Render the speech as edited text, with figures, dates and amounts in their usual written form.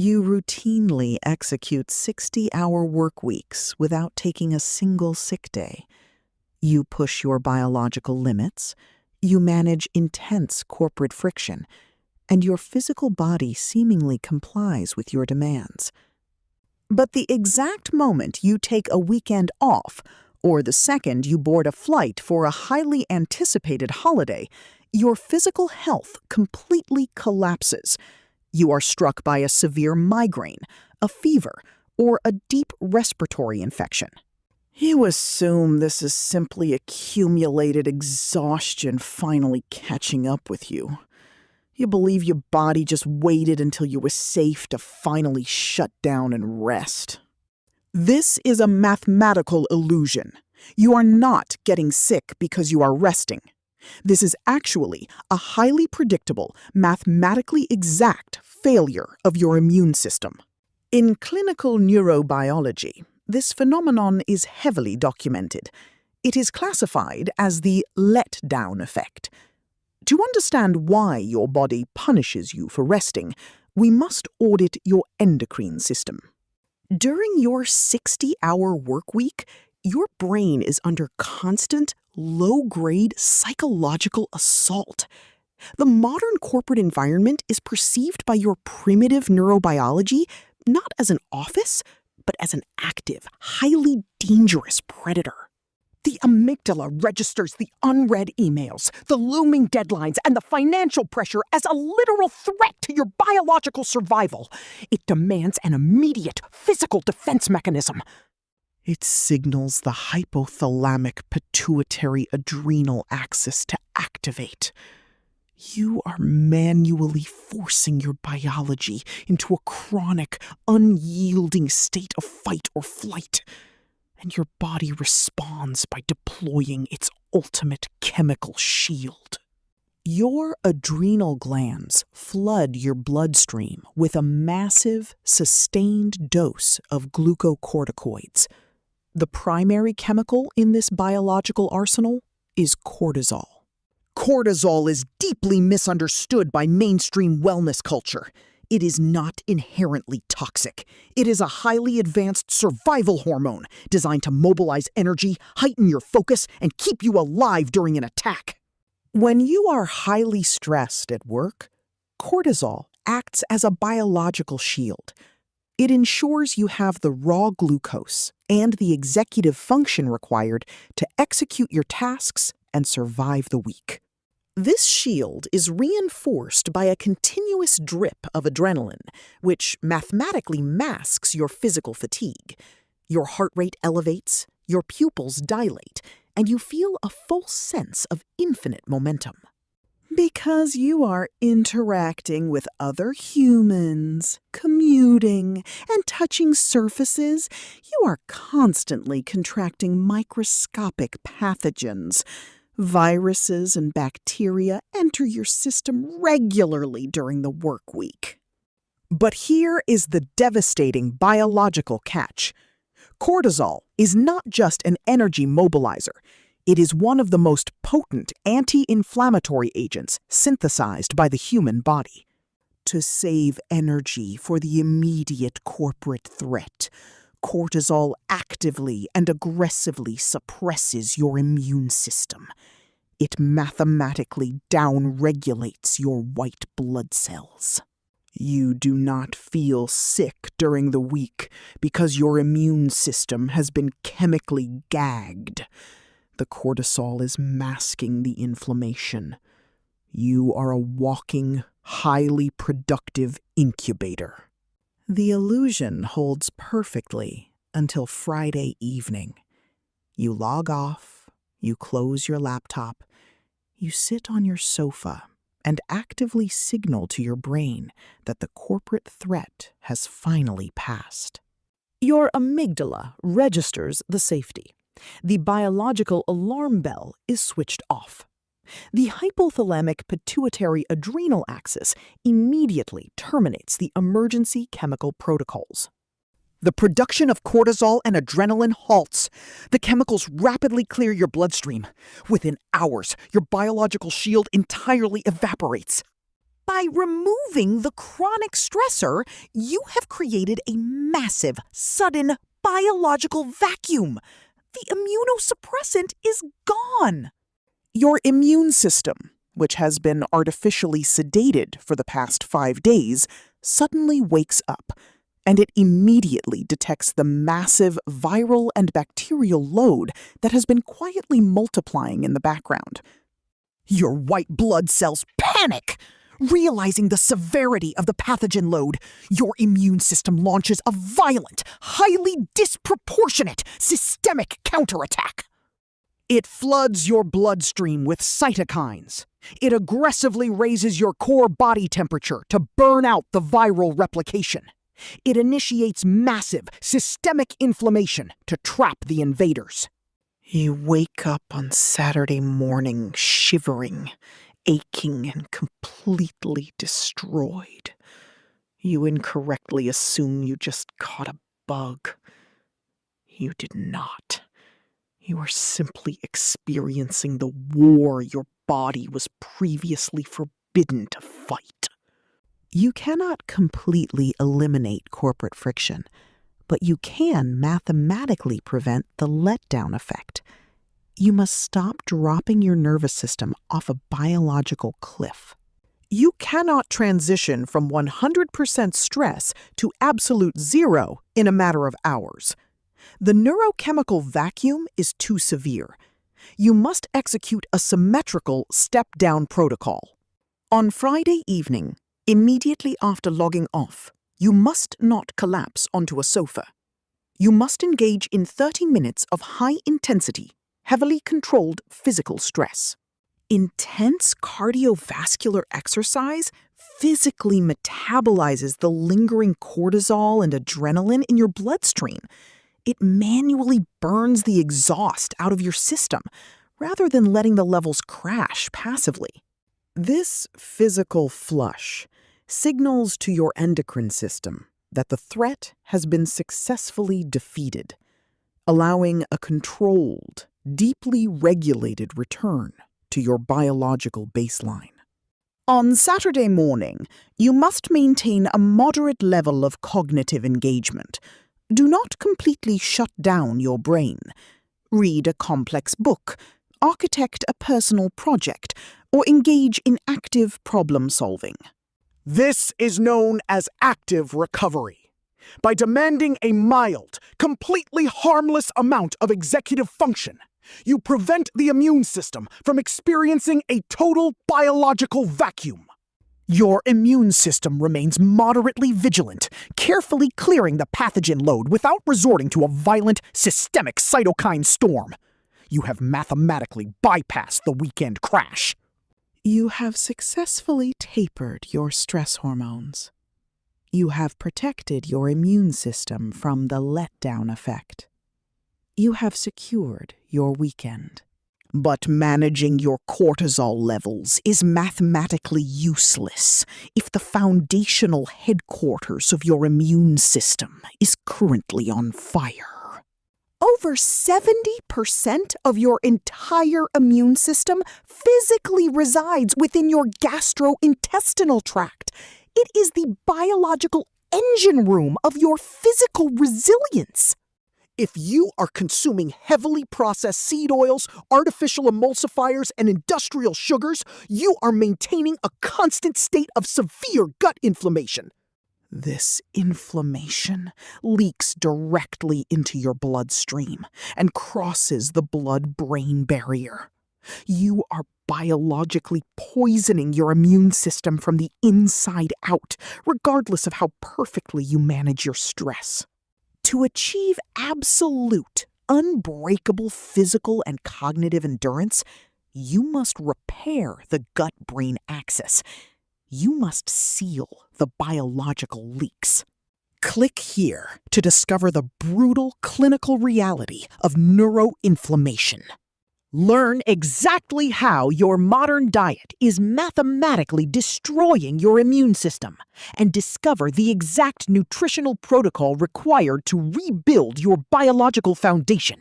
You routinely execute 60-hour work weeks without taking a single sick day. You push your biological limits, you manage intense corporate friction, and your physical body seemingly complies with your demands. But the exact moment you take a weekend off, or the second you board a flight for a highly anticipated holiday, your physical health completely collapses. You are struck by a severe migraine, a fever, or a deep respiratory infection. You assume this is simply accumulated exhaustion finally catching up with you. You believe your body just waited until you were safe to finally shut down and rest. This is a mathematical illusion. You are not getting sick because you are resting. This is actually a highly predictable, mathematically exact failure of your immune system. In clinical neurobiology, this phenomenon is heavily documented. It is classified as the letdown effect. To understand why your body punishes you for resting, we must audit your endocrine system. During your 60-hour work week, your brain is under constant, low-grade psychological assault. The modern corporate environment is perceived by your primitive neurobiology not as an office, but as an active, highly dangerous predator. The amygdala registers the unread emails, the looming deadlines, and the financial pressure as a literal threat to your biological survival. It demands an immediate physical defense mechanism. It signals the hypothalamic pituitary adrenal axis to activate. You are manually forcing your biology into a chronic, unyielding state of fight or flight. And your body responds by deploying its ultimate chemical shield. Your adrenal glands flood your bloodstream with a massive, sustained dose of glucocorticoids. The primary chemical in this biological arsenal is cortisol. Cortisol is deeply misunderstood by mainstream wellness culture. It is not inherently toxic. It is a highly advanced survival hormone designed to mobilize energy, heighten your focus, and keep you alive during an attack. When you are highly stressed at work, cortisol acts as a biological shield. It ensures you have the raw glucose and the executive function required to execute your tasks and survive the week. This shield is reinforced by a continuous drip of adrenaline, which mathematically masks your physical fatigue. Your heart rate elevates, your pupils dilate, and you feel a full sense of infinite momentum. Because you are interacting with other humans, commuting, and touching surfaces, you are constantly contracting microscopic pathogens. Viruses and bacteria enter your system regularly during the work week. But here is the devastating biological catch. Cortisol is not just an energy mobilizer. It is one of the most potent anti-inflammatory agents synthesized by the human body. To save energy for the immediate corporate threat, cortisol actively and aggressively suppresses your immune system. It mathematically downregulates your white blood cells. You do not feel sick during the week because your immune system has been chemically gagged. The cortisol is masking the inflammation. You are a walking, highly productive incubator. The illusion holds perfectly until Friday evening. You log off, you close your laptop, you sit on your sofa and actively signal to your brain that the corporate threat has finally passed. Your amygdala registers the safety. The biological alarm bell is switched off. The hypothalamic pituitary adrenal axis immediately terminates the emergency chemical protocols. The production of cortisol and adrenaline halts. The chemicals rapidly clear your bloodstream. Within hours, your biological shield entirely evaporates. By removing the chronic stressor, you have created a massive, sudden biological vacuum. The immunosuppressant is gone. Your immune system, which has been artificially sedated for the past 5 days, suddenly wakes up, and it immediately detects the massive viral and bacterial load that has been quietly multiplying in the background. Your white blood cells panic. Realizing the severity of the pathogen load, your immune system launches a violent, highly disproportionate, systemic counterattack. It floods your bloodstream with cytokines. It aggressively raises your core body temperature to burn out the viral replication. It initiates massive, systemic inflammation to trap the invaders. You wake up on Saturday morning shivering, aching and completely destroyed. You incorrectly assume you just caught a bug. You did not. You are simply experiencing the war your body was previously forbidden to fight. You cannot completely eliminate corporate friction, but you can mathematically prevent the letdown effect. You must stop dropping your nervous system off a biological cliff. You cannot transition from 100% stress to absolute zero in a matter of hours. The neurochemical vacuum is too severe. You must execute a symmetrical step-down protocol. On Friday evening, immediately after logging off, you must not collapse onto a sofa. You must engage in 30 minutes of high-intensity, heavily controlled physical stress. Intense cardiovascular exercise physically metabolizes the lingering cortisol and adrenaline in your bloodstream. It manually burns the exhaust out of your system, rather than letting the levels crash passively. This physical flush signals to your endocrine system that the threat has been successfully defeated, allowing a controlled, deeply regulated return to your biological baseline. On Saturday morning, you must maintain a moderate level of cognitive engagement. Do not completely shut down your brain. Read a complex book, architect a personal project, or engage in active problem solving. This is known as active recovery. By demanding a mild, completely harmless amount of executive function, you prevent the immune system from experiencing a total biological vacuum. Your immune system remains moderately vigilant, carefully clearing the pathogen load without resorting to a violent, systemic cytokine storm. You have mathematically bypassed the weekend crash. You have successfully tapered your stress hormones. You have protected your immune system from the letdown effect. You have secured your weekend. But managing your cortisol levels is mathematically useless if the foundational headquarters of your immune system is currently on fire. Over 70% of your entire immune system physically resides within your gastrointestinal tract. It is the biological engine room of your physical resilience. If you are consuming heavily processed seed oils, artificial emulsifiers, and industrial sugars, you are maintaining a constant state of severe gut inflammation. This inflammation leaks directly into your bloodstream and crosses the blood-brain barrier. You are biologically poisoning your immune system from the inside out, regardless of how perfectly you manage your stress. To achieve absolute, unbreakable physical and cognitive endurance, you must repair the gut-brain axis. You must seal the biological leaks. Click here to discover the brutal clinical reality of neuroinflammation. Learn exactly how your modern diet is mathematically destroying your immune system and discover the exact nutritional protocol required to rebuild your biological foundation.